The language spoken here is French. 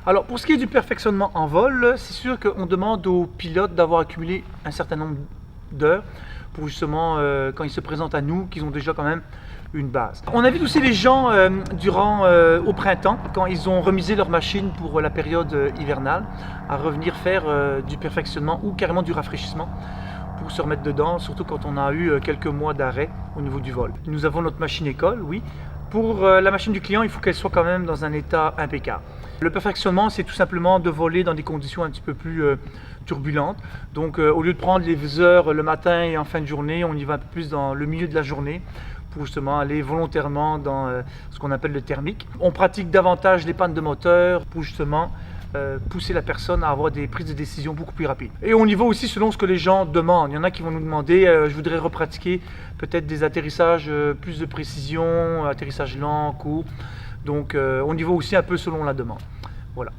Alors pour ce qui est du perfectionnement en vol, c'est sûr qu'on demande aux pilotes d'avoir accumulé un certain nombre d'heures pour justement, quand ils se présentent à nous, qu'ils ont déjà quand même une base. On invite aussi les gens au printemps, quand ils ont remisé leur machine pour la période hivernale, à revenir faire du perfectionnement ou carrément du rafraîchissement pour se remettre dedans, surtout quand on a eu quelques mois d'arrêt au niveau du vol. Nous avons notre machine école, oui. Pour la machine du client, il faut qu'elle soit quand même dans un état impeccable. Le perfectionnement, c'est tout simplement de voler dans des conditions un petit peu plus turbulentes. Donc au lieu de prendre les heures le matin et en fin de journée, on y va un peu plus dans le milieu de la journée pour justement aller volontairement dans ce qu'on appelle le thermique. On pratique davantage les pannes de moteur pour justement pousser la personne à avoir des prises de décision beaucoup plus rapides. Et on y va aussi selon ce que les gens demandent. Il y en a qui vont nous demander, je voudrais repratiquer peut-être des atterrissages plus de précision, atterrissage lent, court. Donc on y va aussi un peu selon la demande. Voilà.